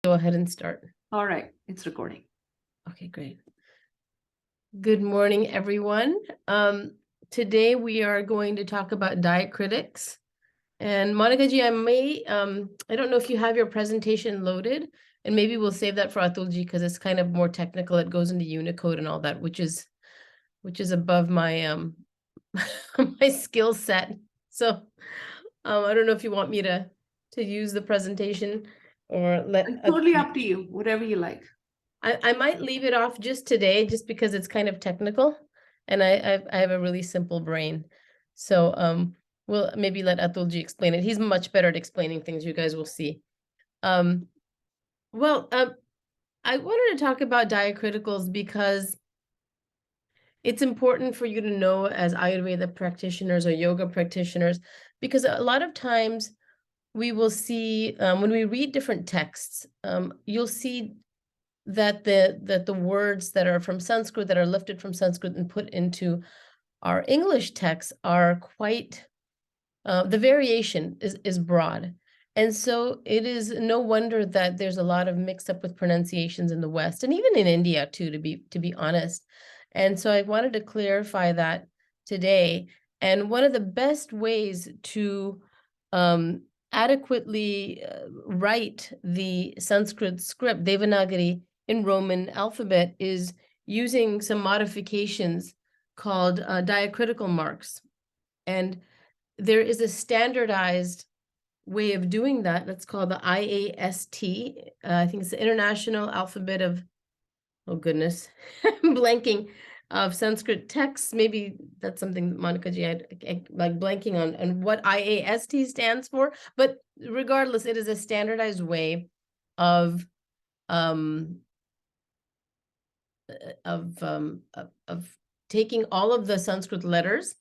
Go ahead and start. All right, it's recording. Okay, great. Good morning, everyone. Today we are going to talk about diet critics. And Monica ji, I don't know if you have your presentation loaded, and maybe we'll save that for Atulji because it's kind of more technical. It goes into Unicode and all that, which is above my my skill set. So I don't know if you want me to use the presentation or let It's totally up to you, whatever you like. I might leave it off just today, just because it's kind of technical, and I have a really simple brain. So we'll maybe let Atulji explain it. He's much better at explaining things. You guys will see. Well, I wanted to talk about diacriticals because it's important for you to know as Ayurveda practitioners or yoga practitioners, because a lot of times we will see when we read different texts, you'll see that the words that are from Sanskrit, that are lifted from Sanskrit and put into our English texts are quite, the variation is broad. And so it is no wonder that there's a lot of mix up with pronunciations in the West, and even in India too, to be honest. And so I wanted to clarify that today. And one of the best ways to adequately write the Sanskrit script, Devanagari, in Roman alphabet is using some modifications called diacritical marks. And there is a standardized way of doing that. That's called the IAST. I think it's the International Alphabet of, oh goodness, I'm blanking, of Sanskrit texts. Maybe that's something that Monica ji, I like blanking on what IAST stands for. But regardless, it is a standardized way of taking all of the Sanskrit letters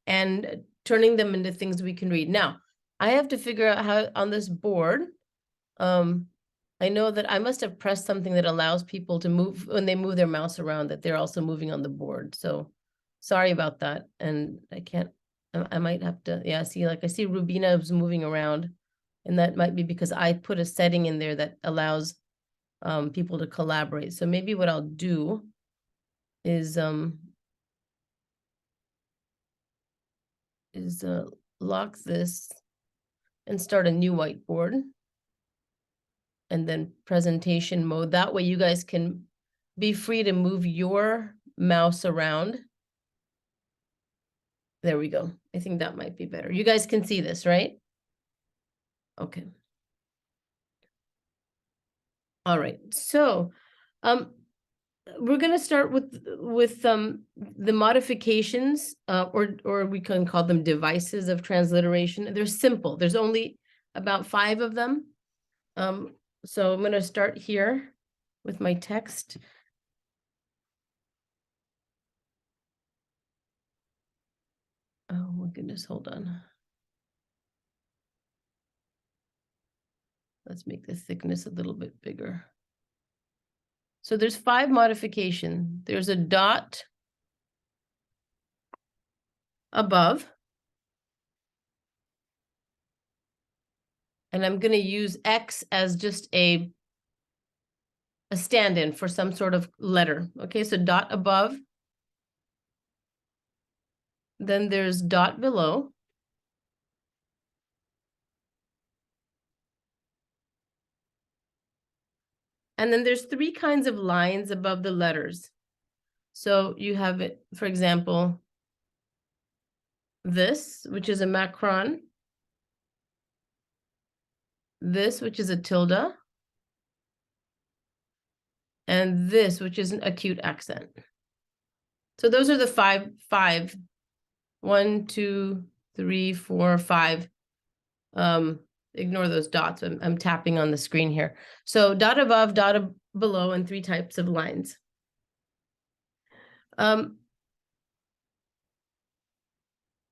and turning them into things we can read. Now, I have to figure out how on this board, I know that I must have pressed something that allows people to move when they move their mouse around, that they're also moving on the board. So sorry about that. And I might have to, yeah, see, like I see Rubina is moving around, and that might be because I put a setting in there that allows people to collaborate. So maybe what I'll do is lock this and start a new whiteboard, and then presentation mode. That way you guys can be free to move your mouse around. There we go. I think that might be better. You guys can see this, right? Okay. All right. So we're going to start with the modifications, or we can call them devices of transliteration. They're simple. There's only about 5 of them. So I'm going to start here with my text. Oh my goodness, hold on. Let's make the thickness a little bit bigger. So there's 5 modifications. There's a dot above. And I'm going to use X as just a stand-in for some sort of letter. Okay, so dot above. Then there's dot below. And then there's 3 kinds of lines above the letters. So you have it, for example, this, which is a macron. This, which is a tilde. And this, which is an acute accent. So those are the five. 1, 2, 3, 4, 5. Ignore those dots. I'm tapping on the screen here. So dot above, dot below, and 3 types of lines.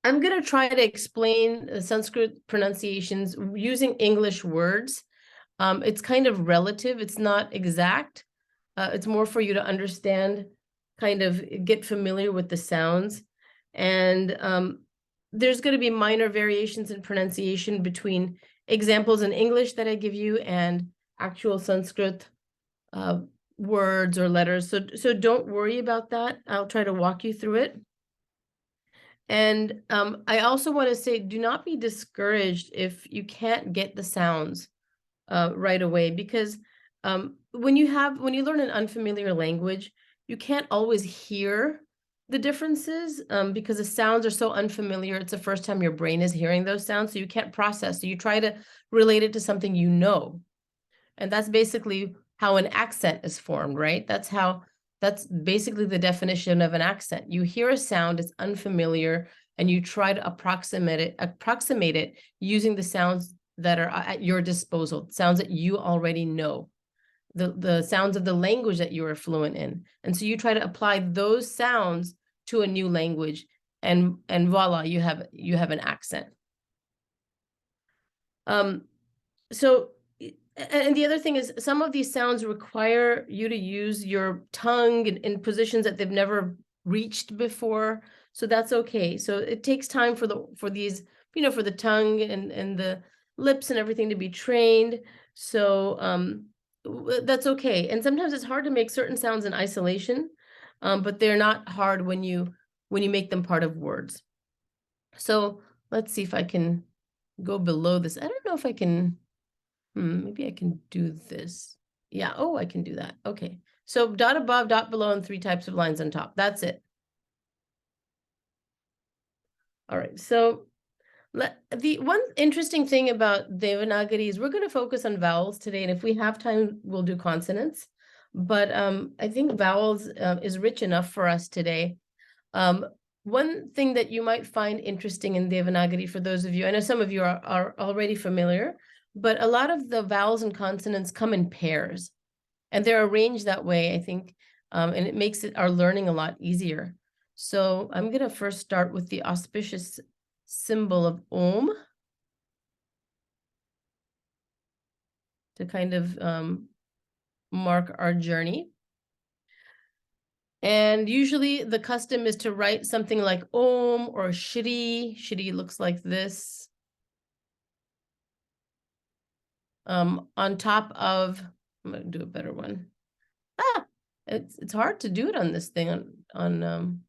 I'm going to try to explain Sanskrit pronunciations using English words. It's kind of relative. It's not exact. It's more for you to understand, kind of get familiar with the sounds. And there's going to be minor variations in pronunciation between examples in English that I give you and actual Sanskrit words or letters. So don't worry about that. I'll try to walk you through it. And I also want to say, do not be discouraged if you can't get the sounds right away, because when you learn an unfamiliar language, you can't always hear the differences because the sounds are so unfamiliar. It's the first time your brain is hearing those sounds, so you can't process. So you try to relate it to something you know. And that's basically how an accent is formed, right? That's basically the definition of an accent. You hear a sound, it's unfamiliar, and you try to approximate it using the sounds that are at your disposal, sounds that you already know, the sounds of the language that you are fluent in. And so you try to apply those sounds to a new language, and voila, you have an accent. So, and the other thing is, some of these sounds require you to use your tongue in positions that they've never reached before. So that's okay. So it takes time for these, for the tongue and the lips and everything to be trained. So that's okay. And sometimes it's hard to make certain sounds in isolation, but they're not hard when you make them part of words. So let's see if I can go below this. I don't know if I can. Maybe I can do this. Yeah, oh, I can do that. Okay. So dot above, dot below, and 3 types of lines on top. That's it. All right. So the one interesting thing about Devanagari is we're going to focus on vowels today. And if we have time, we'll do consonants. But I think vowels is rich enough for us today. One thing that you might find interesting in Devanagari, for those of you, I know some of you are already familiar, but a lot of the vowels and consonants come in pairs, and they're arranged that way, I think, and it makes our learning a lot easier. So I'm going to first start with the auspicious symbol of Om to kind of mark our journey. And usually the custom is to write something like Om or Shri. Shri looks like this. On top of, I'm going to do a better one. It's hard to do it on this thing on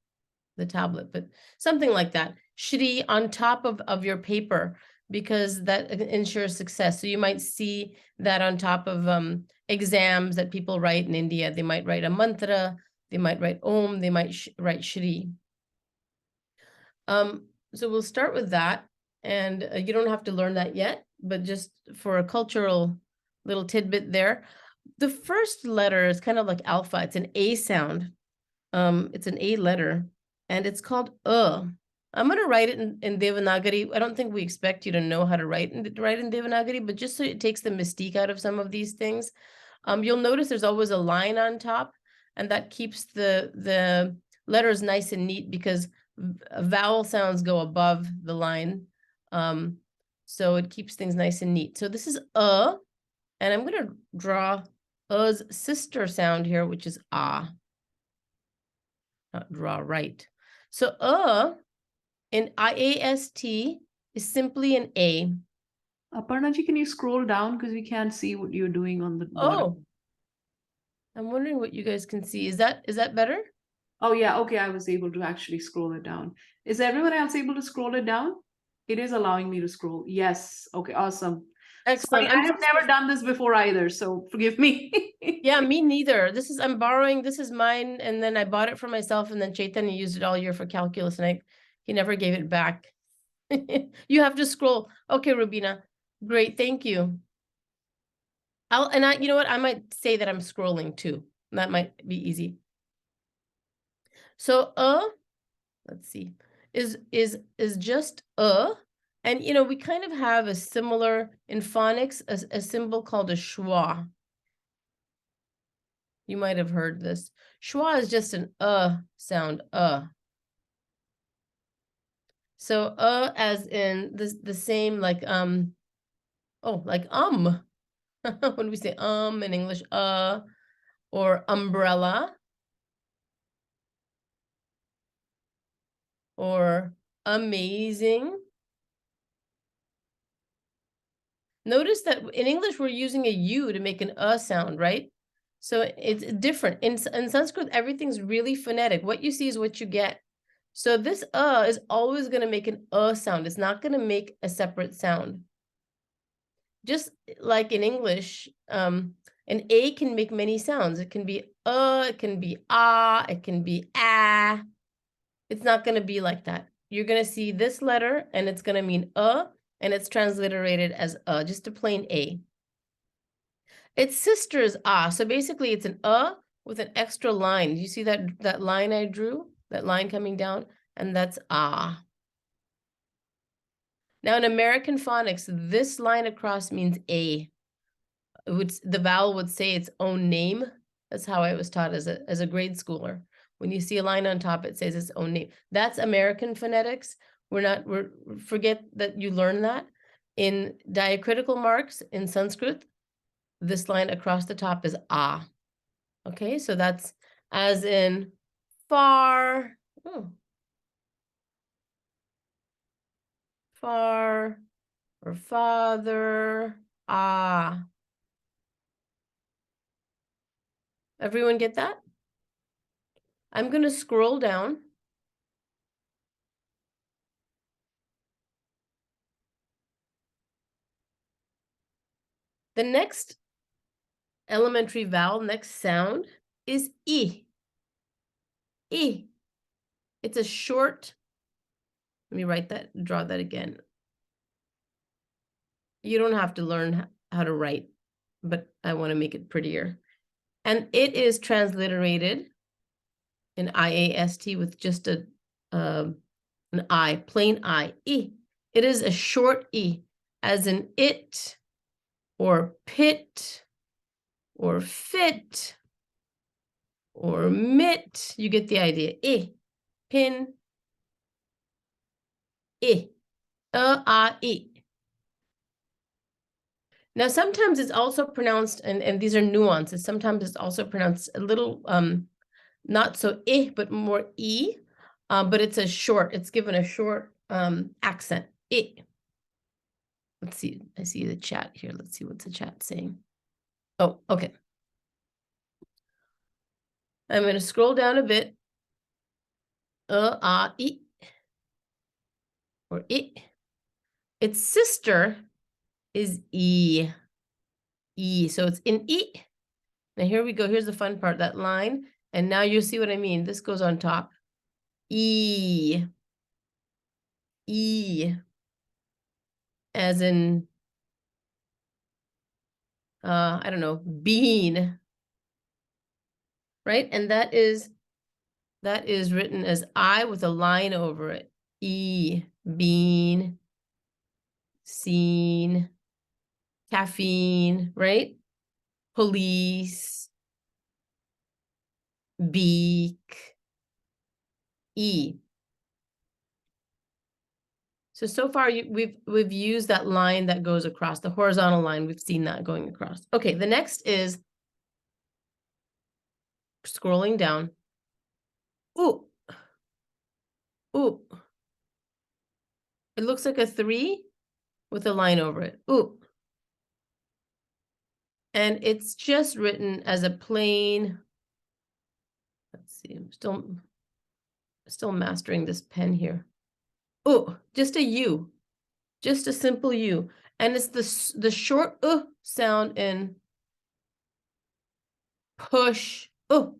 the tablet, but something like that. Shri on top of your paper, because that ensures success. So you might see that on top of exams that people write in India. They might write a mantra, they might write Om, they might write Shri. So we'll start with that, and you don't have to learn that yet, but just for a cultural little tidbit there. The first letter is kind of like alpha. It's an A sound. It's an A letter, and it's called I'm going to write it in Devanagari. I don't think we expect you to know how to write in Devanagari, but just so it takes the mystique out of some of these things. You'll notice there's always a line on top, and that keeps the letters nice and neat, because vowel sounds go above the line. So it keeps things nice and neat. So this is and I'm going to draw A's sister sound here, which is ah. Not draw right. So in IAST is simply an A. Aparna ji, can you scroll down because we can't see what you're doing on the bottom? Oh, I'm wondering what you guys can see. Is that better? Oh yeah, okay, I was able to actually scroll it down. Is everyone else able to scroll it down? It is allowing me to scroll. Yes. Okay, awesome. Excellent. Sorry, I have never done this before either, so forgive me. Yeah, me neither. I'm borrowing, this is mine, and then I bought it for myself, and then Chaitanya used it all year for calculus, and he never gave it back. You have to scroll. Okay, Rubina. Great, thank you. You know what? I might say that I'm scrolling too. That might be easy. So let's see, is just and we kind of have a similar in phonics, a symbol called a schwa. You might have heard this. Schwa is just an sound, So as in the same, like like when we say in English, or umbrella, or amazing, Notice that in English, we're using a U to make an sound, right? So it's different. In Sanskrit, everything's really phonetic. What you see is what you get. So this is always going to make an sound. It's not going to make a separate sound. Just like in English, an A can make many sounds. It can be it can be ah, it can be ah. It's not going to be like that. You're going to see this letter, and it's going to mean and it's transliterated as just a plain A. Its sister is ah, so basically it's an with an extra line. You see that line I drew? That line coming down? And that's ah. Now in American phonics, this line across means A. The vowel would say its own name. That's how I was taught as a grade schooler. When you see a line on top, it says its own name. That's American phonetics. Forget that you learn that. In diacritical marks in Sanskrit, this line across the top is ah. Okay, so that's as in far, far, or father, ah. Everyone get that? I'm going to scroll down. The next elementary vowel, next sound, is E. E. It's a short, let me draw that again. You don't have to learn how to write, but I want to make it prettier. And it is transliterated in IAST with just an I, plain I, E. It is a short E, as in it, or pit, or fit, or mit. You get the idea. E, pin, E, E. Now, sometimes it's also pronounced, and these are nuances, sometimes it's also pronounced a little, not so but more E, but it's given a short accent, E. Let's see, I see the chat here. Let's see what's the chat saying. Oh, okay. I'm going to scroll down a bit. E, or I. Its sister is E. E, so it's in E. Now here we go. Here's the fun part, that line. And now you see what I mean. This goes on top. E. E. As in, I don't know, bean. Right? And that is written as I with a line over it. E. Bean. Scene. Caffeine. Right? Police. Beak. E. So far we've used that line that goes across, the horizontal line. We've seen that going across. Okay, the next is scrolling down. Ooh. Ooh. It looks like a 3 with a line over it. Ooh. And it's just written as a plain, let's see, I'm still mastering this pen here. Ooh, just a U. Just a simple U. And it's the short sound in push. Ooh.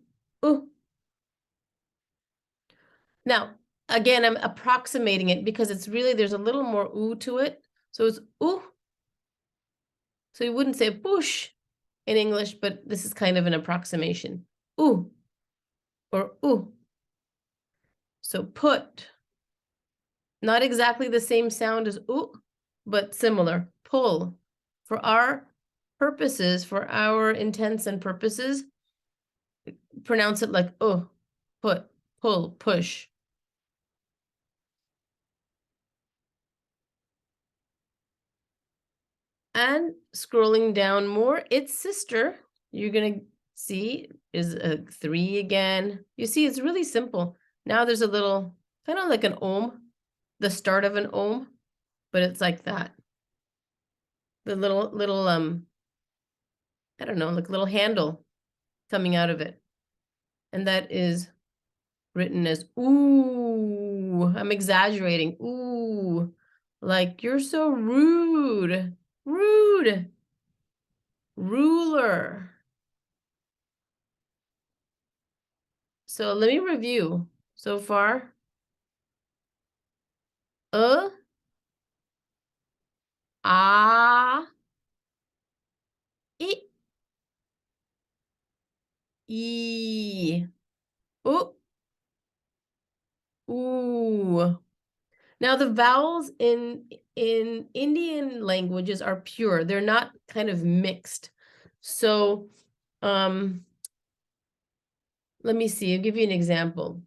Now, again, I'm approximating it because it's really, there's a little more oo to it. So it's ooh. So you wouldn't say push in English, but this is kind of an approximation. Ooh, or ooh. So put. Not exactly the same sound as ooh, but similar. Pull. For our purposes, for our intents and purposes, pronounce it like put, pull, push. And scrolling down more, its sister, you're going to see, is a 3 again. You see, it's really simple. Now there's a little, kind of like an ohm, the start of an ohm, but it's like that. the little I don't know, like little handle coming out of it. And that is written as ooh. I'm exaggerating. Ooh. Like you're so rude. Rude. Ruler. So let me review so far. Ah, I, E, ooh. Now the vowels in Indian languages are pure. They're not kind of mixed. So, let me see. I'll give you an example.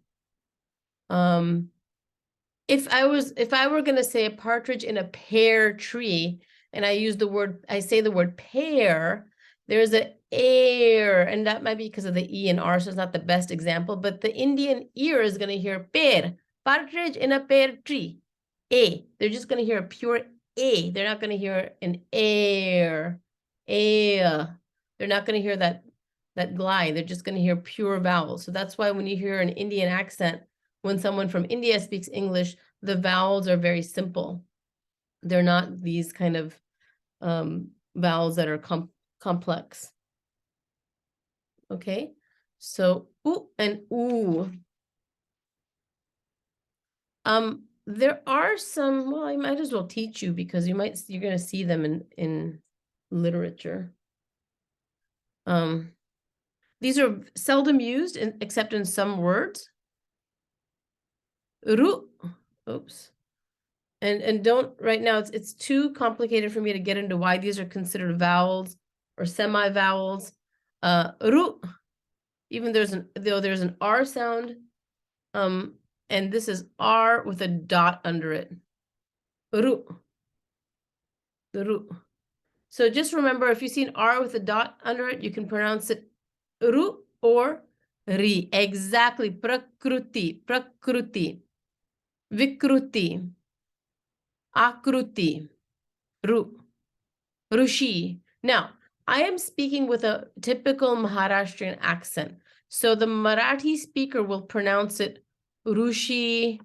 If I were going to say a partridge in a pear tree, and I say the word pear, there's a air, and that might be because of the E and R, so it's not the best example, but the Indian ear is going to hear pear, partridge in a pear tree, A. They're just going to hear a pure A. They're not going to hear an air, air. They're not going to hear that glide. They're just going to hear pure vowels. So that's why when you hear an Indian accent, when someone from India speaks English, the vowels are very simple. They're not these kind of vowels that are complex. Okay, so ooh and ooh. There are some, well, I might as well teach you because you're going to see them in literature. These are seldom used except in some words. Ru, oops. And don't, right now, it's too complicated for me to get into why these are considered vowels or semi-vowels. Ru, even though there's an R sound, and this is R with a dot under it. Ru, the ru. So just remember, if you see an R with a dot under it, you can pronounce it ru or ri. Exactly, prakruti, prakruti, vikruti, akruti, ru. Rushi. Now, I am speaking with a typical Maharashtrian accent. So the Marathi speaker will pronounce it Rushi,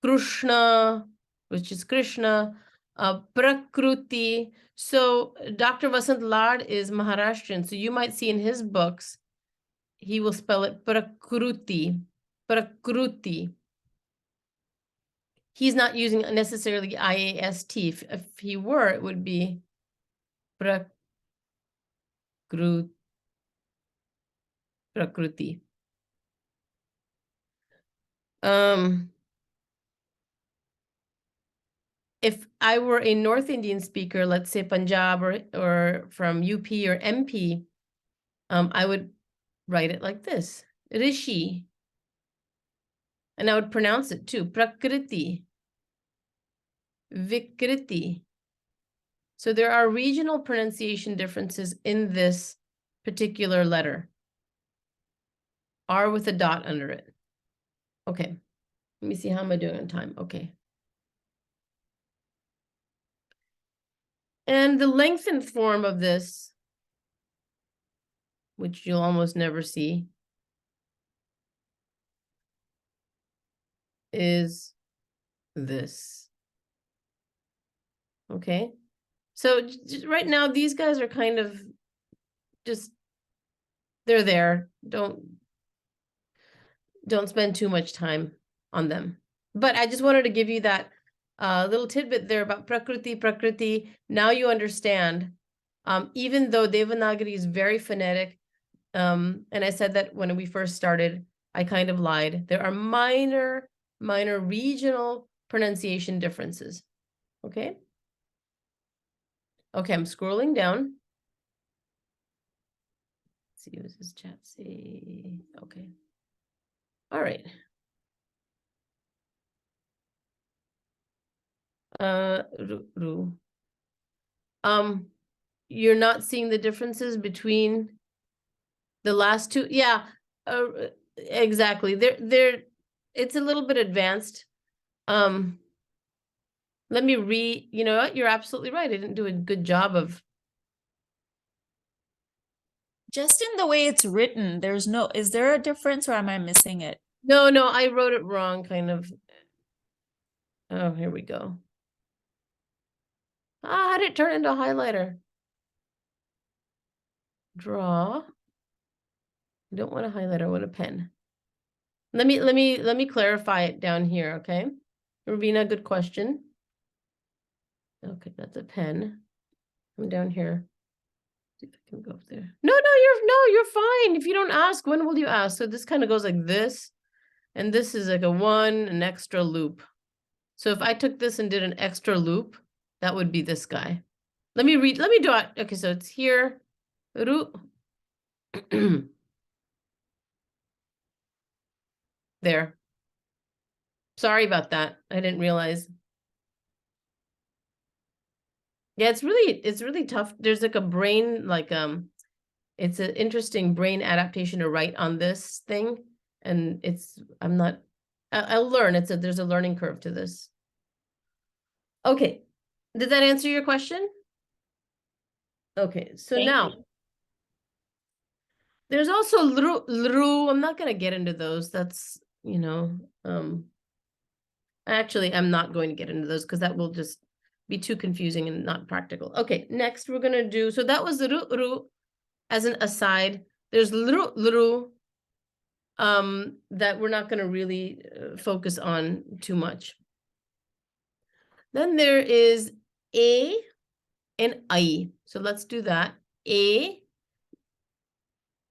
Krishna, which is Krishna, Prakruti. So Dr. Vasant Lad is Maharashtrian. So you might see in his books, he will spell it Prakruti, Prakruti. He's not using necessarily IAST. If he were, it would be Prakruti. Prakruti. If I were a North Indian speaker, let's say Punjab or from UP or MP, I would write it like this, Rishi. And I would pronounce it too, Prakriti, Vikriti. So there are regional pronunciation differences in this particular letter. R with a dot under it. Okay, let me see, how am I doing on time? Okay. And the lengthened form of this, which you'll almost never see, is this. Okay, so right now these guys are kind of just, they're there. Don't spend too much time on them. But I just wanted to give you that little tidbit there about Prakriti. Now you understand, even though Devanagari is very phonetic, and I said that when we first started, I kind of lied. There are minor regional pronunciation differences. Okay. Okay, I'm scrolling down. Let's see, was this chat say? Okay. All right. You're not seeing the differences between the last two? Yeah, exactly. It's a little bit advanced. Let Let me you know what? You're absolutely right. I didn't do a good job of. Just in the way it's written, is there a difference or am I missing it? No, I wrote it wrong, kind of. Oh, here we go. Ah, how did it turn into a highlighter? Draw. I don't want a highlighter, I want a pen. Let me clarify it down here, okay? Ravina, good question. Okay, that's a pen. I'm down here. See if I can go up there. No, you're fine. If you don't ask, when will you ask? So this kind of goes like this, and this is like an extra loop. So if I took this and did an extra loop, that would be this guy. Let me do it. Okay, so it's here. There. Sorry about that. I didn't realize. Yeah, it's really tough. There's like a brain, it's an interesting brain adaptation to write on this thing. And I'll learn. There's a learning curve to this. Okay. Did that answer your question? Okay, so Thank now you. there's also lru. I'm not gonna get into those. That's, actually, I'm not going to get into those because that will just be too confusing and not practical. Okay, next we're gonna do, so that was ru as an aside. There's lru that we're not gonna really focus on too much. Then there is a and I. So let's do that. A.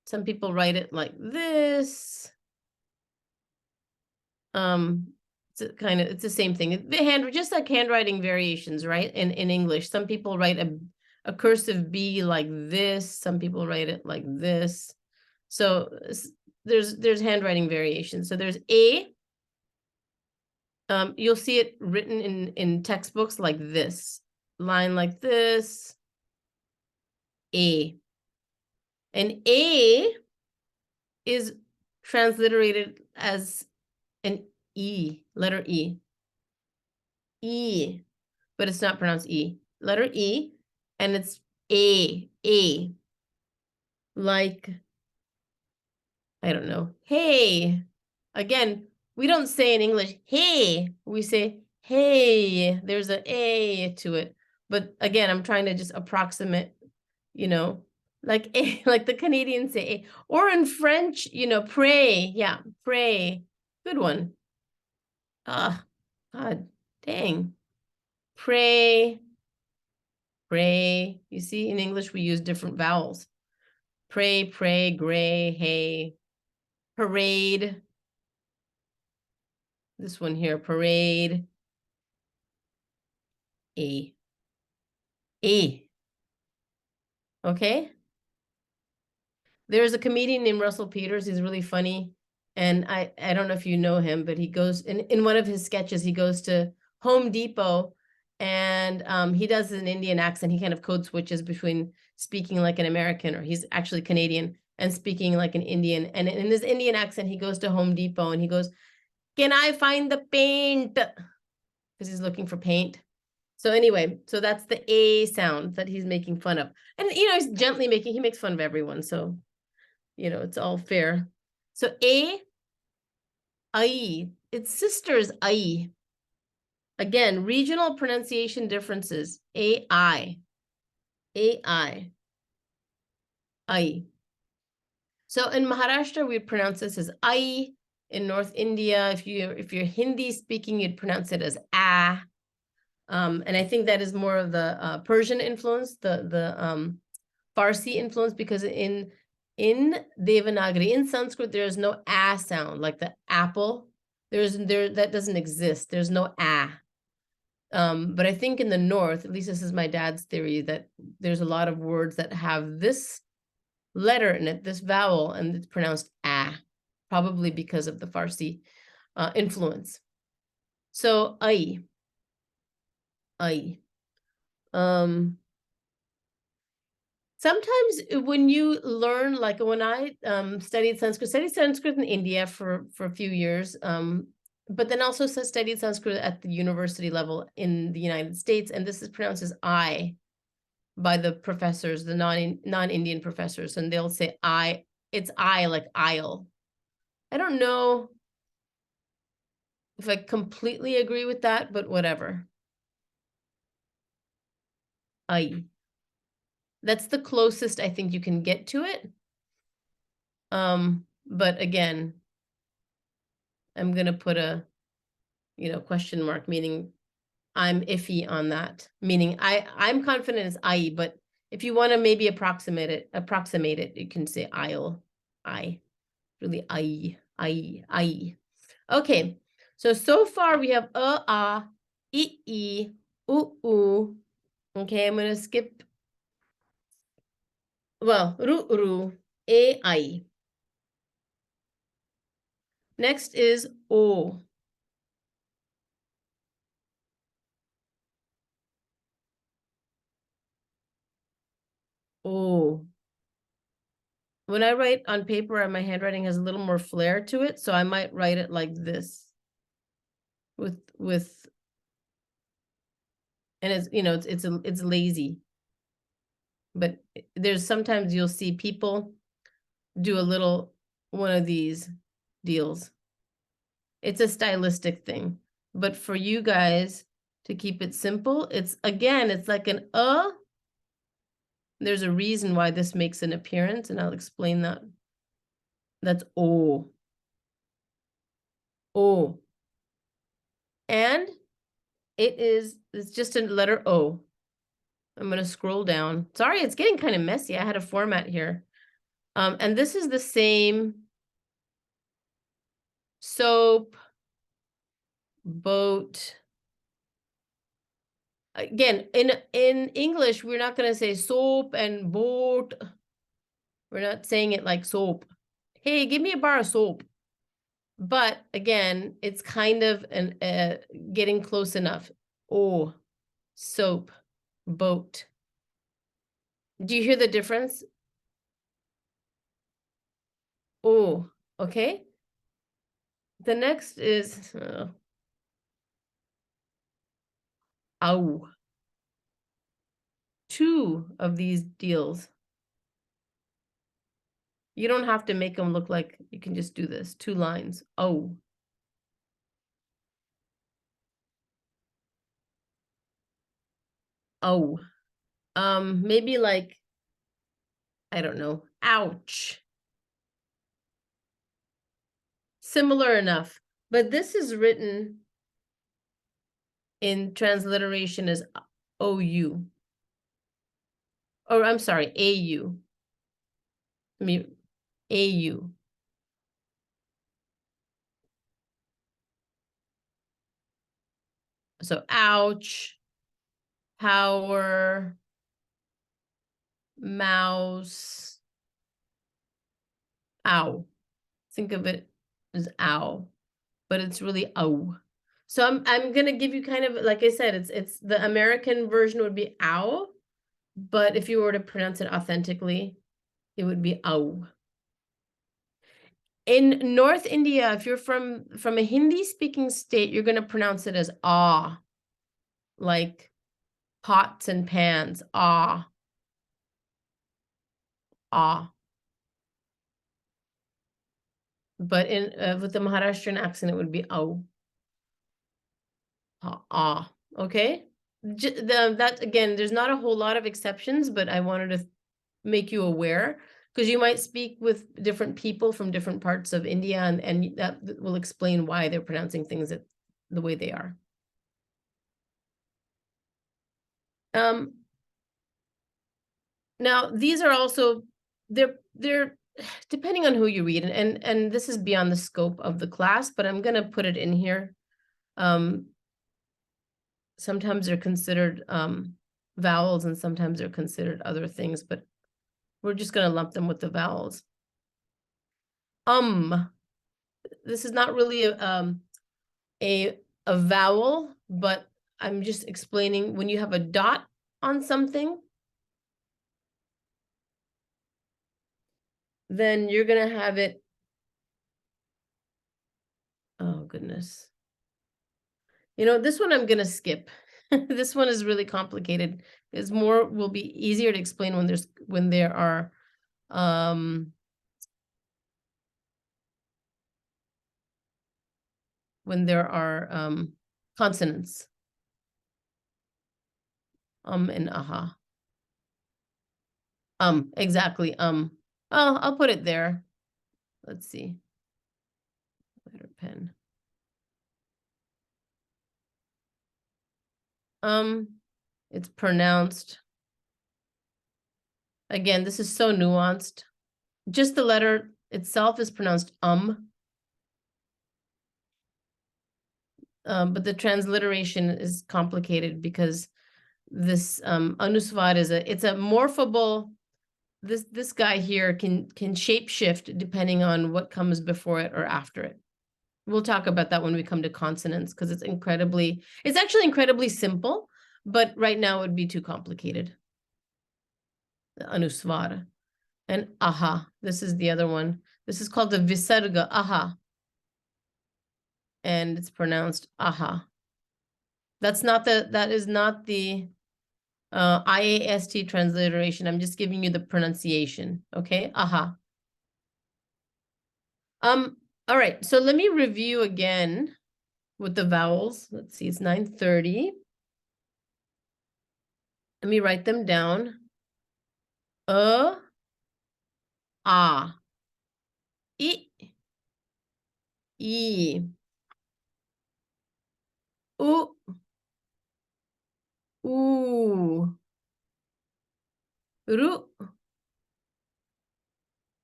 Some people write it like this. It's the same thing. Just like handwriting variations, right? In English, some people write a cursive B like this. Some people write it like this. So there's handwriting variations. So there's a. You'll see it written in textbooks like this, line like this. A. And A is transliterated as an E, letter E. E, but it's not pronounced E. Letter E, and it's A. Like, I don't know, hey. Again, we don't say in English, hey. We say, hey. There's an A to it. But again, I'm trying to just approximate, like A, like the Canadians say A. Or in French, pray. Yeah, pray. Good one. Ah, God, dang. Pray. You see, in English, we use different vowels. Pray, gray, hey. Parade. This one here, parade. A. Okay? There's a comedian named Russell Peters. He's really funny. And I don't know if you know him, but he goes, in one of his sketches, he goes to Home Depot and he does an Indian accent. He kind of code switches between speaking like an American, or he's actually Canadian, and speaking like an Indian. And in his Indian accent, he goes to Home Depot and he goes, "Can I find the paint?" Because he's looking for paint. So anyway, so that's the A sound that he's making fun of. And, he's gently he makes fun of everyone. So, it's all fair. So A, I, its sisters, I. Again, regional pronunciation differences. A-I. I. So in Maharashtra, we pronounce this as I. In North India, if you're Hindi speaking, you'd pronounce it as A. And I think that is more of the Persian influence, the Farsi influence, because in Devanagari, in Sanskrit, there is no A sound, like the apple. That doesn't exist. There's no A. But I think in the north, at least this is my dad's theory, that there's a lot of words that have this letter in it, this vowel, and it's pronounced A, probably because of the Farsi influence. So I. Sometimes when you learn, like when I studied Sanskrit in India for a few years, but then also studied Sanskrit at the university level in the United States, and this is pronounced as I by the professors, the non-Indian professors, and they'll say I, it's I like aisle. I don't know if I completely agree with that, but whatever. I. That's the closest I think you can get to it. But again, I'm gonna put a, question mark, meaning I'm iffy on that. Meaning I'm confident it's I, but if you want to maybe approximate it, you can say I'll. I. Really I. Okay. So far we have I, u. Okay, I'm gonna skip. Well, ru, I. Next is O. O. When I write on paper, my handwriting has a little more flair to it, so I might write it like this. With and it's lazy. But there's sometimes you'll see people do a little one of these deals. It's a stylistic thing. But for you guys to keep it simple, it's like an There's a reason why this makes an appearance, and I'll explain that. That's O. O. And it's just a letter O. I'm going to scroll down. Sorry, it's getting kind of messy. I had a format here. And this is the same soap, boat. Again, in English, we're not going to say soap and boat. We're not saying it like soap. Hey, give me a bar of soap. But again, it's kind of getting close enough. Oh, soap, boat. Do you hear the difference? Oh, okay. The next is ow. Two of these deals. You don't have to make them look like, you can just do this. 2 lines. Oh. Oh. Maybe like, I don't know. Ouch. Similar enough. But this is written in transliteration as OU. Or I'm sorry, AU. I mean, AU. So ouch, power, mouse, ow. Think of it as ow, but it's really ow. So I'm gonna give you kind of, like I said, it's the American version would be ow, but if you were to pronounce it authentically, it would be ow. In North India, if you're from a Hindi speaking state, you're gonna pronounce it as ah, like pots and pans, ah, ah. But in with the Maharashtrian accent, it would be ow, ah. Okay. That again, there's not a whole lot of exceptions, but I wanted to make you aware because you might speak with different people from different parts of India, and that will explain why they're pronouncing things the way they are. Now these are also they're depending on who you read, and this is beyond the scope of the class, but I'm gonna put it in here. Sometimes they're considered vowels and sometimes they're considered other things, but we're just going to lump them with the vowels. This is not really a vowel, but I'm just explaining when you have a dot on something, then you're going to have it. Oh, goodness. You know, this one I'm gonna skip. This one is really complicated. It's more will be easier to explain when there are consonants. And aha. Exactly. Oh, I'll put it there. Let's see. Better pen. It's pronounced. Again, this is so nuanced. Just the letter itself is pronounced but the transliteration is complicated because this anuswar is it's a morphable. This guy here can shape shift depending on what comes before it or after it. We'll talk about that when we come to consonants because it's actually incredibly simple, but right now it would be too complicated. The anuswar. And aha, this is the other one. This is called the visarga, aha. And it's pronounced aha. That is not the IAST transliteration. I'm just giving you the pronunciation, okay? Aha. All right, so let me review again with the vowels. Let's see, it's 9:30. Let me write them down. A, I, U, Ru,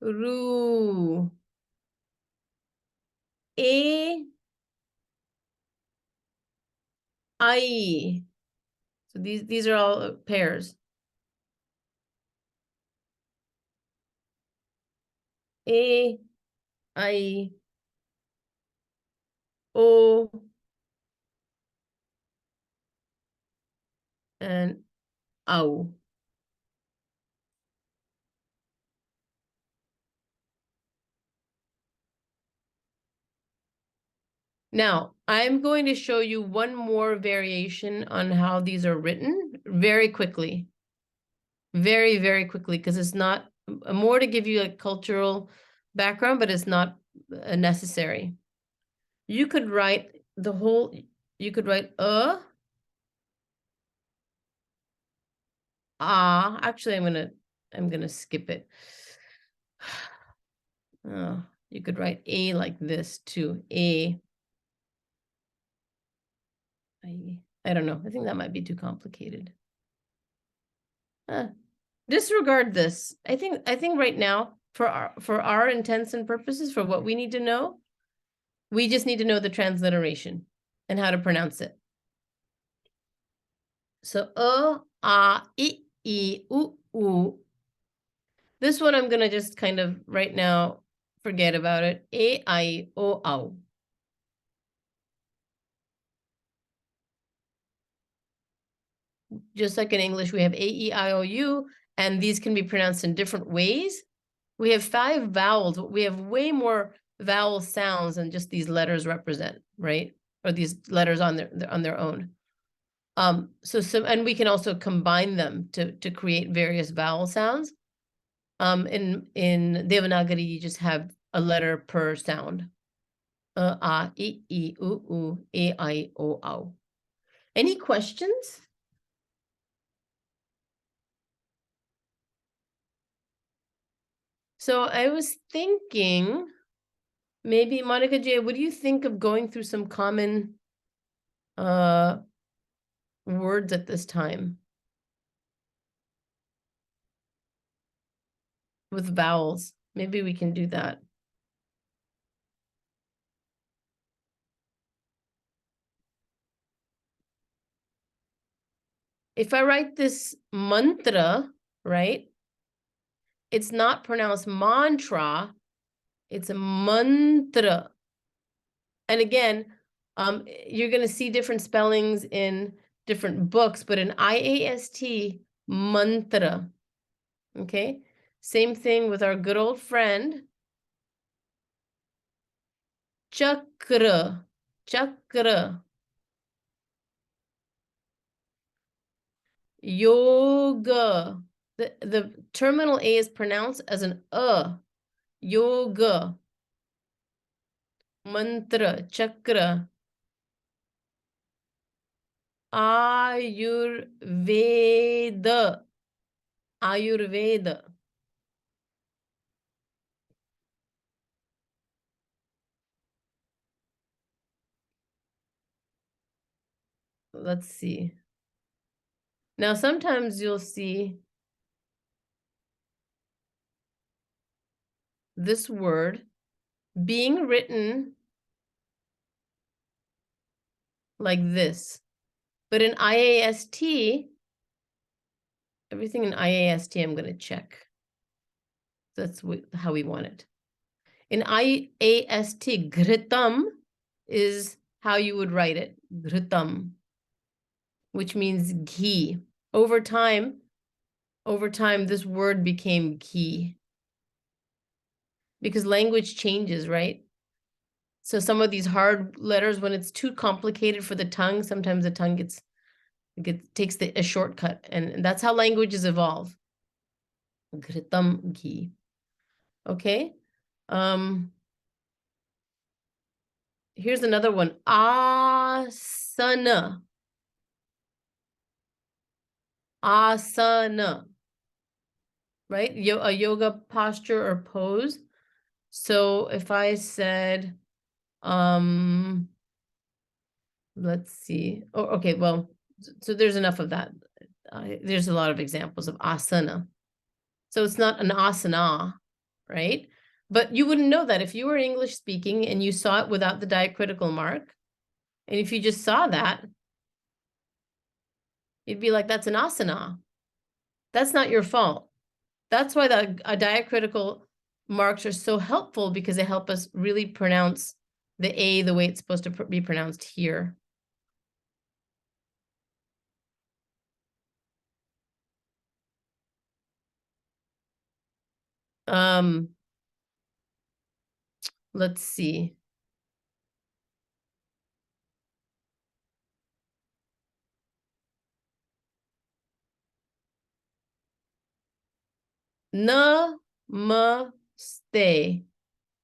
Ru, E, I. So these are all pairs. E, I, O, and Au. Now, I'm going to show you one more variation on how these are written very quickly. Very, very quickly, because it's not more to give you a cultural background, but it's not necessary. You could write you could write actually I'm gonna skip it. You could write a like this too. I don't know. I think that might be too complicated. Disregard this. I think right now for our intents and purposes, for what we need to know, we just need to know the transliteration and how to pronounce it. So I, U. This one I'm gonna just kind of right now forget about it. A, I, O, Au. Just like in English, we have A, E, I, O, U, and these can be pronounced in different ways. We have 5 vowels. We have way more vowel sounds than just these letters represent, right? Or these letters on their own. And we can also combine them to create various vowel sounds. In Devanagari, you just have a letter per sound. A, I, U, E, I, O, Au. Any questions? So I was thinking, maybe Monica J, what do you think of going through some common words at this time with vowels? Maybe we can do that. If I write this mantra, right? It's not pronounced mantra, it's a mantra. And again, you're going to see different spellings in different books, but in IAST, mantra. Okay, same thing with our good old friend, chakra, chakra. Yoga. The terminal A is pronounced as an Yoga. Mantra, chakra. Ayurveda. Ayurveda. Let's see. Now, sometimes you'll see this word being written like this. But in IAST, everything in IAST, I'm going to check. That's how we want it. In IAST, ghritam is how you would write it. Ghritam, which means ghee. Over time, this word became ghee. Because language changes, right? So some of these hard letters, when it's too complicated for the tongue, sometimes the tongue takes a shortcut, and that's how languages evolve. Ghritam ghee. Okay. Here's another one. Asana. Asana. Right? A yoga posture or pose. So if I said, let's see. Oh, okay, well, so there's enough of that. There's a lot of examples of asana. So it's not an asana, right? But you wouldn't know that if you were English speaking and you saw it without the diacritical mark. And if you just saw that, you'd be like, that's an asana. That's not your fault. That's why the diacritical marks are so helpful, because they help us really pronounce the A the way it's supposed to be pronounced here. Let's see. Namaste,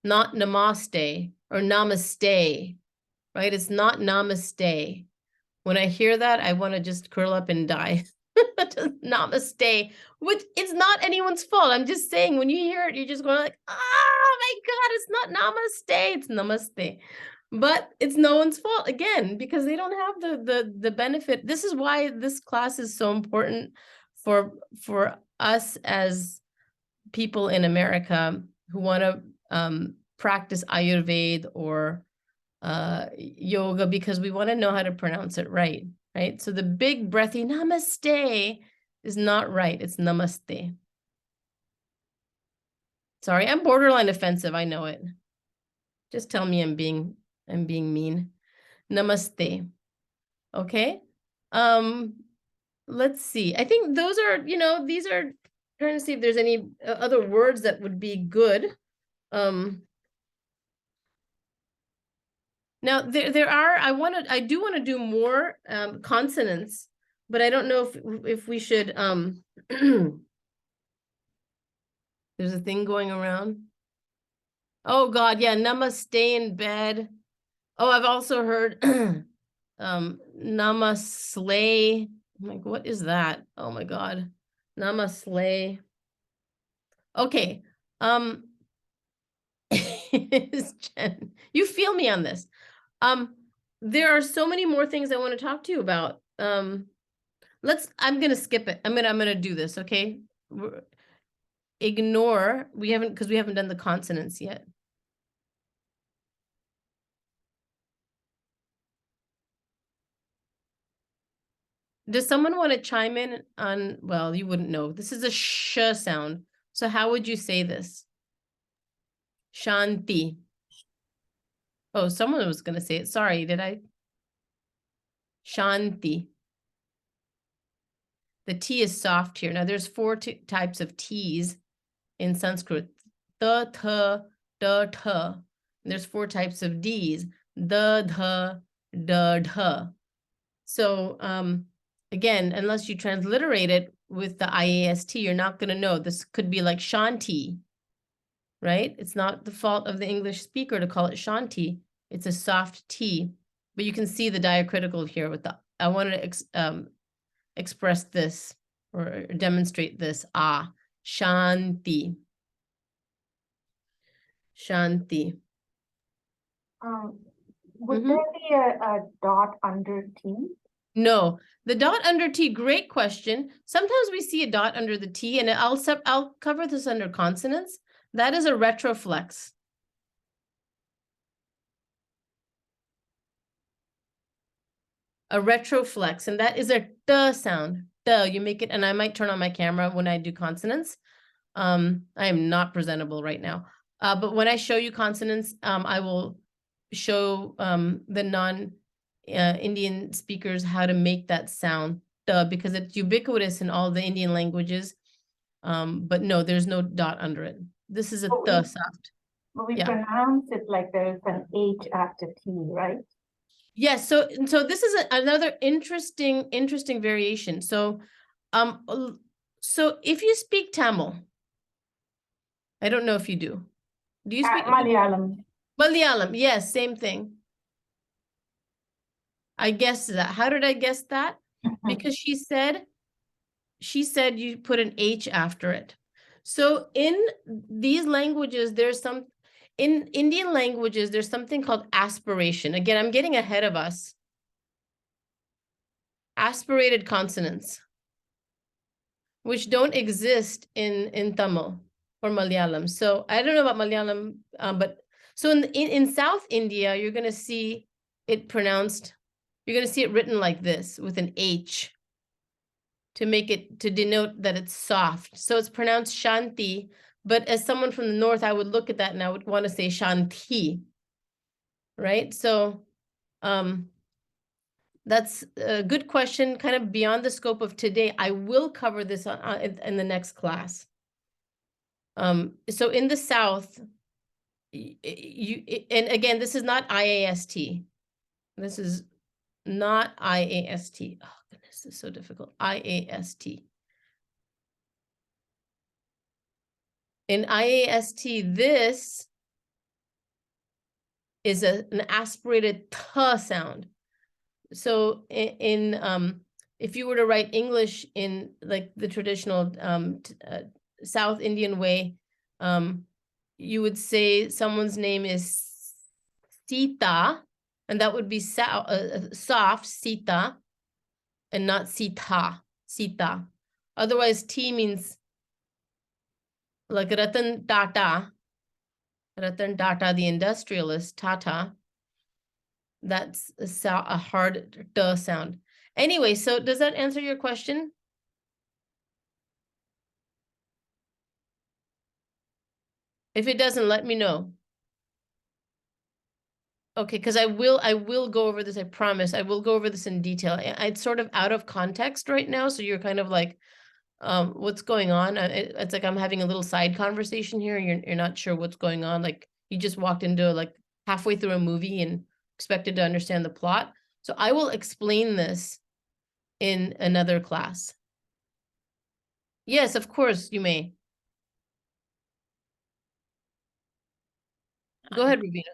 not namaste or namaste, right? It's not namaste. When I hear that, I want to just curl up and die. Namaste, which it's not anyone's fault. I'm just saying, when you hear it, you're just going like, oh my God, it's not namaste, it's namaste. But it's no one's fault, again, because they don't have the benefit. This is why this class is so important for us as people in America who want to practice Ayurveda or yoga, because we want to know how to pronounce it right, right? So the big breathy namaste is not right. It's namaste. Sorry, I'm borderline offensive. I know it. Just tell me I'm being mean. Namaste. Okay. Let's see. I think those are, these are, trying to see if there's any other words that would be good. Now there are, I do want to do more consonants, but I don't know if we should there's a thing going around. Oh God, yeah, namaste in bed. Oh, I've also heard namaste. I'm like, what is that? Oh my God. Namaste. Okay. Jen, you feel me on this. There are so many more things I want to talk to you about. I'm gonna skip it. I'm gonna do this, okay? Ignore, because we haven't done the consonants yet. Does someone want to chime in on, well, you wouldn't know. This is a sh sound. So how would you say this? Shanti. Oh, someone was gonna say it. Sorry, did I? Shanti. The T is soft here. Now there's 4 types of T's in Sanskrit. The, th, the, th. There's 4 types of D's. The, th, the, th. So Again, unless you transliterate it with the IAST, you're not going to know. This could be like Shanti, right? It's not the fault of the English speaker to call it Shanti. It's a soft T, but you can see the diacritical here with the, I wanted to express this or demonstrate this. Shanti. Shanti. Would there be a dot under T? No, the dot under T, great question. Sometimes we see a dot under the T, and I'll cover this under consonants. That is a retroflex. A retroflex, and that is a D sound. D, you make it, and I might turn on my camera when I do consonants. I am not presentable right now. But when I show you consonants, I will show the non-Indian speakers how to make that sound, because it's ubiquitous in all the Indian languages. But no, there's no dot under it. This is a soft. But we pronounce it like there's an H after T, right? Yes, so this is another interesting variation. So if you speak Tamil, I don't know if you do. Do you speak Malayalam? Malayalam, yes, same thing. I guessed that. How did I guess that? Because she said you put an H after it. So in these languages, in Indian languages, there's something called aspiration. Again, I'm getting ahead of us. Aspirated consonants, which don't exist in Tamil or Malayalam. So I don't know about Malayalam, but so in South India, you're going to see it pronounced, you're going to see it written like this with an H to denote that it's soft. So it's pronounced Shanti, but as someone from the north, I would look at that and I would want to say Shanti, right? So that's a good question, kind of beyond the scope of today. I will cover this in the next class. So in the South, and again, this is not IAST. This is not IAST. Oh goodness, this is so difficult. IAST. In IAST, this is an aspirated T sound. So if you were to write English in like the traditional South Indian way, you would say someone's name is Sita, and that would be soft Sita, and not Sita. Sita. Otherwise, T means like Ratan Tata, the industrialist, Tata. That's a hard D sound. Anyway, so does that answer your question? If it doesn't, let me know. Okay, because I will go over this, I promise. I will go over this in detail. It's sort of out of context right now, so you're kind of like, what's going on? It's like I'm having a little side conversation here, and you're not sure what's going on. Like you just walked into like halfway through a movie and expected to understand the plot. So I will explain this in another class. Yes, of course you may. Go ahead, Rubina.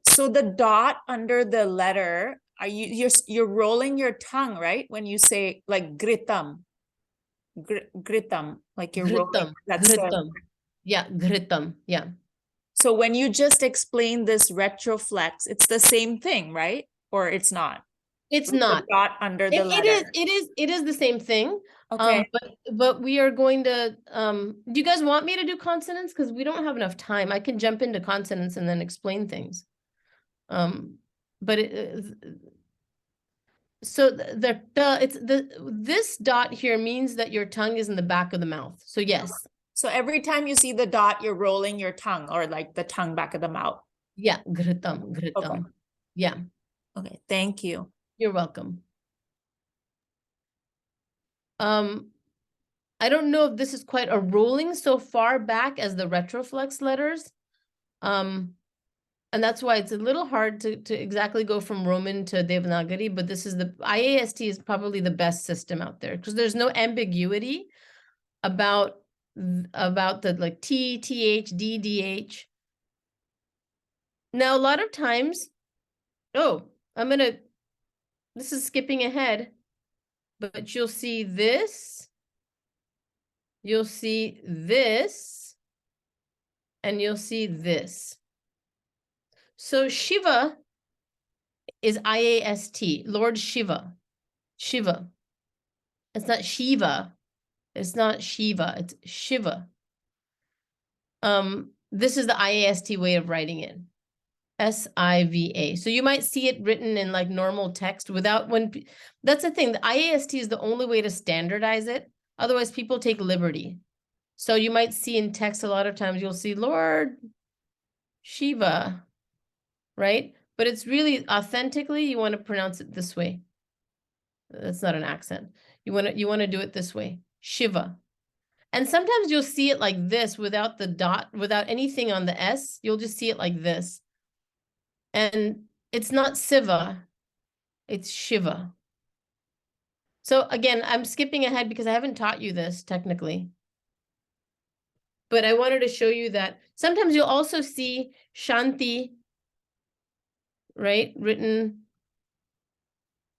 So the dot under the letter, you're rolling your tongue, right? When you say like gritam, gritam, like you're rolling. Gritam. Yeah, gritam. Yeah. So when you just explain this retroflex, it's the same thing, right? Or it's not? It's not. The dot under the letter. It is the same thing. Okay. But we are going to, do you guys want me to do consonants? Because we don't have enough time. I can jump into consonants and then explain things. But so this dot here means that your tongue is in the back of the mouth. So yes. So every time you see the dot, you're rolling your tongue, or like the tongue back of the mouth. Yeah, gritam. Okay. Yeah. Okay, thank you. You're welcome. I don't know if this is quite a rolling so far back as the retroflex letters. And that's why it's a little hard to exactly go from Roman to Devanagari, but this is the IAST is probably the best system out there because there's no ambiguity about the like T, TH, D, DH. Now, a lot of times, this is skipping ahead, but you'll see this, you'll see this, and you'll see this. So Shiva is IAST, Lord Shiva. Shiva. It's not Shiva. It's not Shiva. It's Shiva. This is the IAST way of writing it. SIVA. So you might see it written in like normal text without that's the thing. The IAST is the only way to standardize it. Otherwise, people take liberty. So you might see in text a lot of times you'll see Lord Shiva, right? But it's really authentically you want to pronounce it this way. That's not an accent. You want to do it this way. Shiva. And sometimes you'll see it like this without the dot, without anything on the S. You'll just see it like this. And it's not Siva, it's Shiva. So again, I'm skipping ahead because I haven't taught you this technically. But I wanted to show you that sometimes you'll also see Shanti, right, written.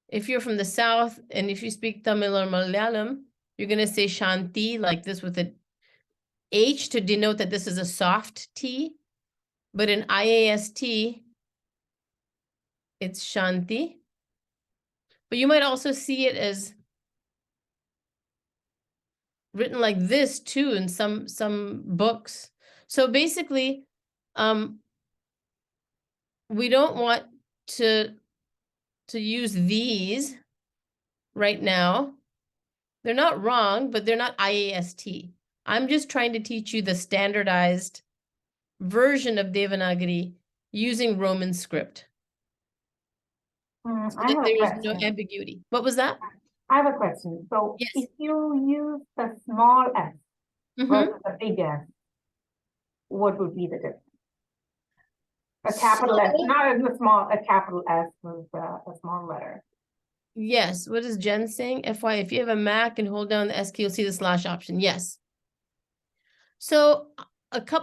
If you're from the South and if you speak Tamil or Malayalam, you're going to say Shanti like this with an H to denote that this is a soft T. But in IAST, it's Shanti. But you might also see it as written like this too in some books. So basically, we don't want to use these right now. They're not wrong, but they're not IAST. I'm just trying to teach you the standardized version of Devanagari using Roman script. So I that have a there is no question. ambiguity. What was that? I have a question. So Yes. if you use the small s versus the big S, what would be the difference? A capital S, So- not as a small, a capital S was a small letter. Yes. What is Jen saying? FY, if you have a Mac and hold down the S key, you'll see the slash option. Yes. So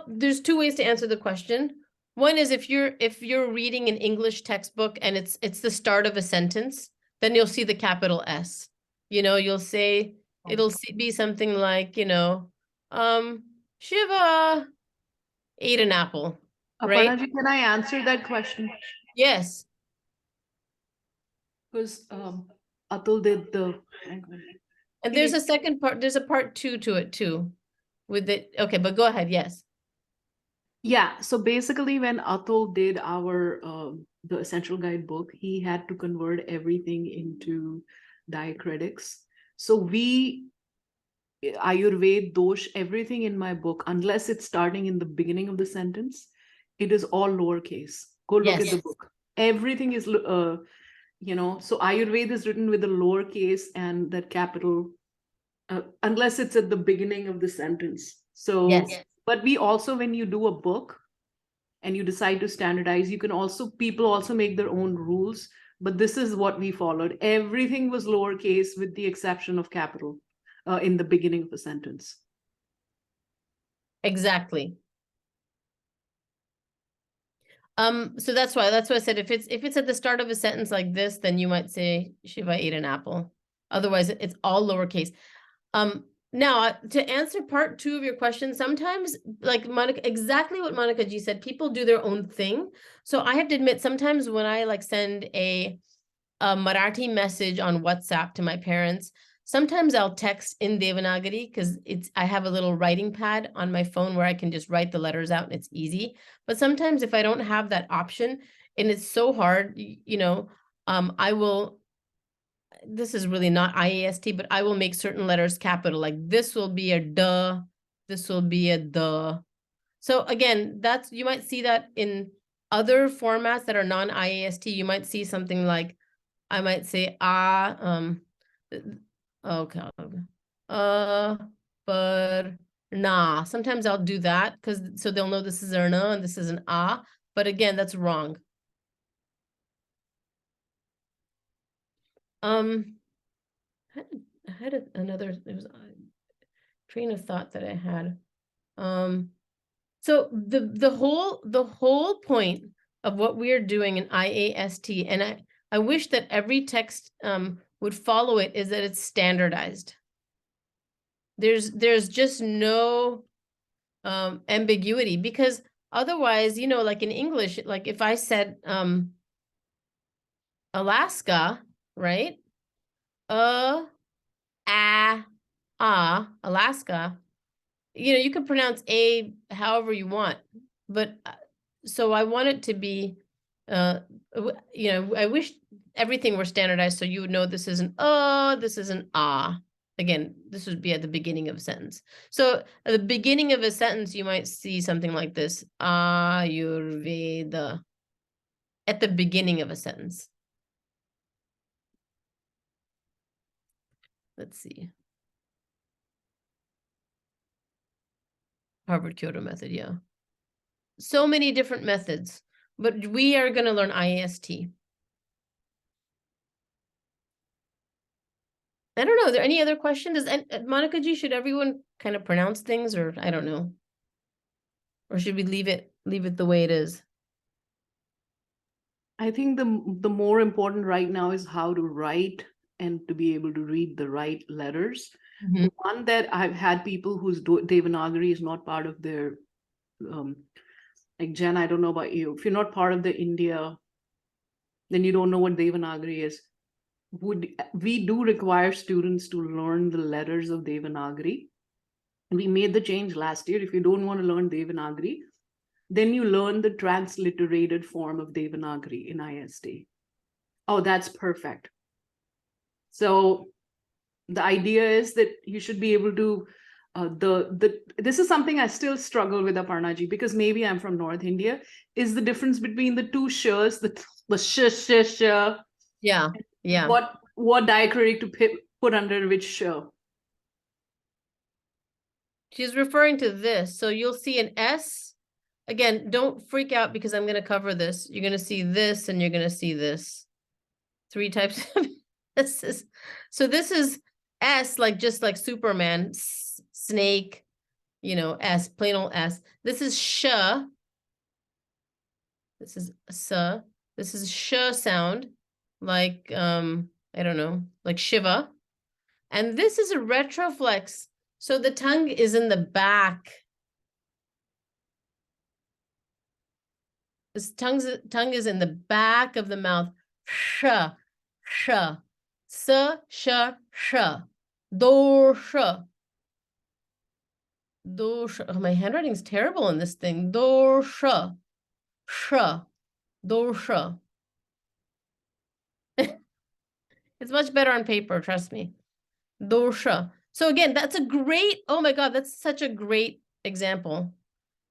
there's two ways to answer the question. One is if you're reading an English textbook and it's the start of a sentence, then you'll see the capital S. You know, you'll say it'll be something like, Shiva ate an apple, right? Aparna ji, can I answer that question? Yes. Because Atul did the. And there's a second part, there's a part 2 to it too. With it. Okay, but go ahead. Yes. Yeah, so basically when Atul did our the essential guide book, he had to convert everything into diacritics. So Ayurveda, dosh, everything in my book, unless it's starting in the beginning of the sentence, it is all lowercase. Go look at the book. Everything is, so Ayurveda is written with a lowercase and that capital, unless it's at the beginning of the sentence. So, Yes. but we also, when you do a book and you decide to standardize, people also make their own rules, but this is what we followed. Everything was lowercase with the exception of capital in the beginning of a sentence. Exactly. So that's why I said if it's at the start of a sentence like this, then you might say Shiva ate an apple. Otherwise, it's all lowercase. Now to answer part 2 of your question, sometimes like Monica, exactly what Monica G said, people do their own thing. So I have to admit, sometimes when I like send a Marathi message on WhatsApp to my parents, sometimes I'll text in Devanagari because I have a little writing pad on my phone where I can just write the letters out and it's easy. But sometimes if I don't have that option and it's so hard, I will, this is really not IAST, but I will make certain letters capital, like this will be a duh, this will be a the. So again, you might see that in other formats that are non-IAST. You might see something like, I might say, okay, but nah. Sometimes I'll do that so they'll know this is an and this is an But again, that's wrong. I had another, there was a train of thought that I had. So the whole point of what we are doing in IAST, and I wish that every text would follow it, is that it's standardized. There's just no ambiguity, because otherwise, you know, like in English, like if I said Alaska, right? Alaska, you know, you can pronounce A however you want, but so I want it to be, you know, I wish everything were standardized so you would know this is an this is an ah. Again, this would be at the beginning of a sentence. So at the beginning of a sentence, you might see something like this, Ayurveda, at the beginning of a sentence. Let's see. Harvard Kyoto method, yeah. So many different methods, but we are going to learn IAST. I don't know. Are there any other questions? Monica G, should everyone kind of pronounce things, or I don't know? Or should we leave it the way it is? I think the more important right now is how to write and to be able to read the right letters. Mm-hmm. The one that I've had people whose Devanagari is not part of their, like Jen, I don't know about you. If you're not part of the India, then you don't know what Devanagari is. We do require students to learn the letters of Devanagari. We made the change last year. If you don't want to learn Devanagari, then you learn the transliterated form of Devanagari in IST. Oh, that's perfect. So the idea is that you should be able to, this is something I still struggle with, Aparnaji, because maybe I'm from North India, is the difference between the two shs, the sh. Yeah, yeah. What diacritic to put under which sh? She's referring to this. So you'll see an S. Again, don't freak out because I'm going to cover this. You're going to see this and you're going to see this. 3 types of S's. So this is S, like just like Superman, snake, you know, S, plain old S. This is sh. This is s. This is sh sound, like, I don't know, like Shiva. And this is a retroflex. So the tongue is in the back. This tongue is in the back of the mouth. Sh, sh, s, sh, sh, do, sh. Do, sh. Oh, my handwriting is terrible in this thing. Do, sh, sh, do, sh. It's much better on paper, trust me. Dosha. So again, that's a great, oh my God, that's such a great example.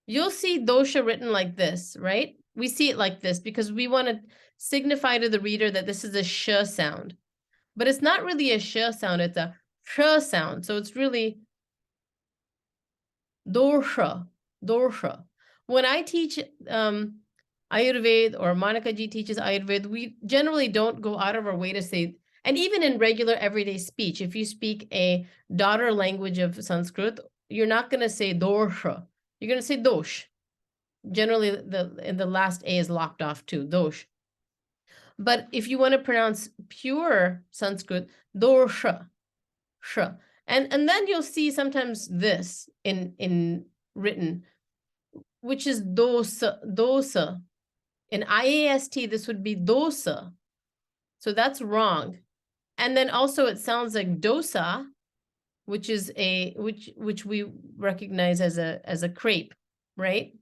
You'll see dosha written like this, right? We see it like this because we want to signify to the reader that this is a sh sound. But it's not really a sh sound, it's a sh sound. So it's really dosha, dosha. When I teach Ayurveda, or Monica G teaches Ayurveda, we generally don't go out of our way to say, and even in regular everyday speech, if you speak a daughter language of Sanskrit, you're not going to say dosha. You're going to say dosh. Generally, the last A is locked off too, dosh. But if you want to pronounce pure Sanskrit, dosha, sh. And then you'll see sometimes this in written, which is dosa, dosa. In IAST, this would be dosa. So that's wrong. And then also it sounds like dosa, which is which we recognize as a crepe, right?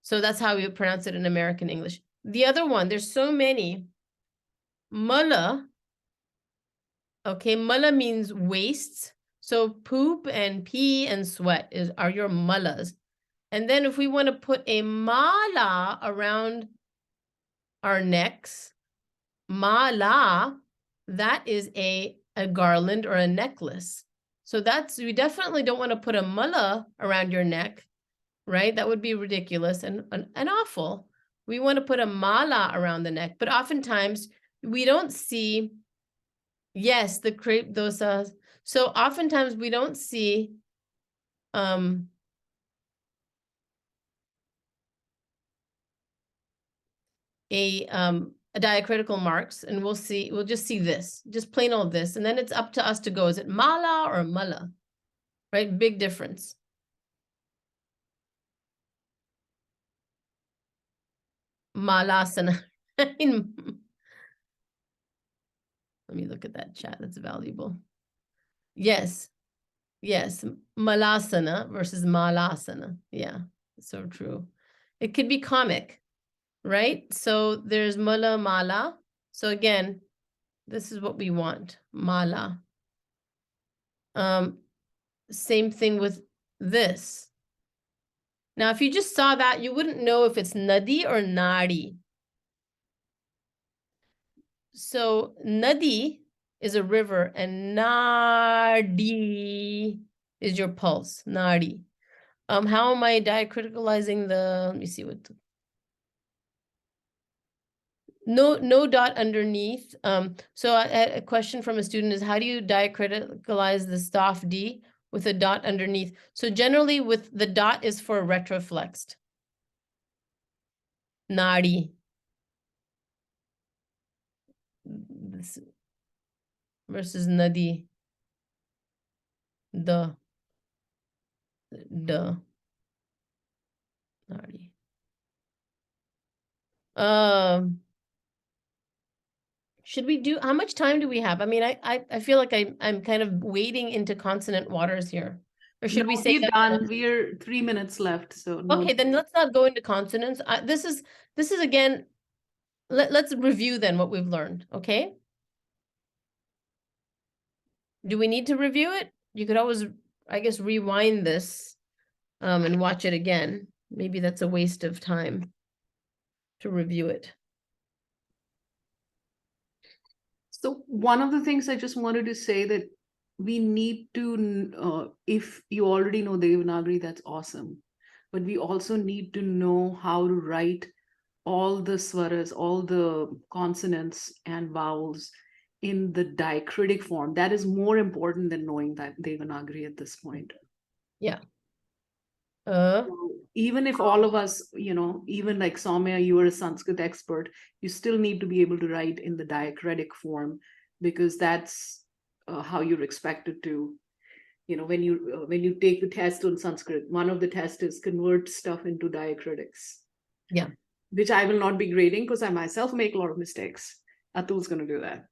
So that's how we would pronounce it in American English. The other one, there's so many. Mala. Okay, mala means wastes. So poop and pee and sweat are your malas. And then if we want to put a mala around our necks, mala, that is a garland or a necklace. So we definitely don't want to put a mala around your neck, right? That would be ridiculous and awful. We want to put a mala around the neck, but oftentimes we don't see, yes, the crepe dosas. So oftentimes we don't see a diacritical marks, and we'll just see this, just plain old this, and then it's up to us to go, is it mala or mala, right? Big difference. Malasana. Let me look at that chat, that's valuable. Yes, malasana versus malasana. Yeah, so true. It could be comic, right? So there's mala, mala. So again, this is what we want, mala. Same thing with this. Now, if you just saw that, you wouldn't know if it's nadi or nadi. So nadi is a river and nadi is your pulse, nadi. How am I diacriticalizing the, let me see what, no dot underneath. So a question from a student is, how do you diacriticalize the stop D with a dot underneath? So generally with the dot is for retroflexed. Nadi. This versus nadi. The. Nadi. Should we do, how much time do we have? I mean, I feel like I'm kind of wading into consonant waters here. Or should we say we're done? We're 3 minutes left. So no. Okay, then let's not go into consonants. This is again, let's review then what we've learned, okay? Do we need to review it? You could always, I guess, rewind this and watch it again. Maybe that's a waste of time to review it. So one of the things I just wanted to say that we need to, if you already know Devanagari, that's awesome. But we also need to know how to write all the swaras, all the consonants and vowels in the diacritic form. That is more important than knowing that Devanagari at this point. Yeah. So even if all of us, even like Soumya, you are a Sanskrit expert, you still need to be able to write in the diacritic form, because that's how you're expected to, when you take the test on Sanskrit, one of the tests is convert stuff into diacritics. Yeah. Which I will not be grading because I myself make a lot of mistakes. Atul's going to do that.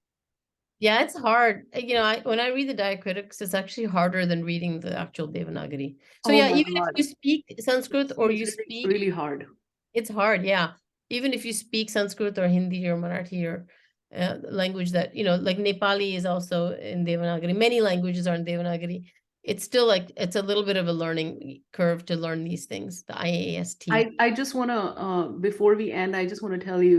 Yeah, it's hard. When I read the diacritics, it's actually harder than reading the actual Devanagari. So yeah, even if you speak Sanskrit or you speak, really hard. It's hard, yeah. Even if you speak Sanskrit or Hindi or Marathi or language that, like Nepali is also in Devanagari. Many languages are in Devanagari. It's still like, it's a little bit of a learning curve to learn these things, the IAST. I just want to, before we end, I just want to tell you,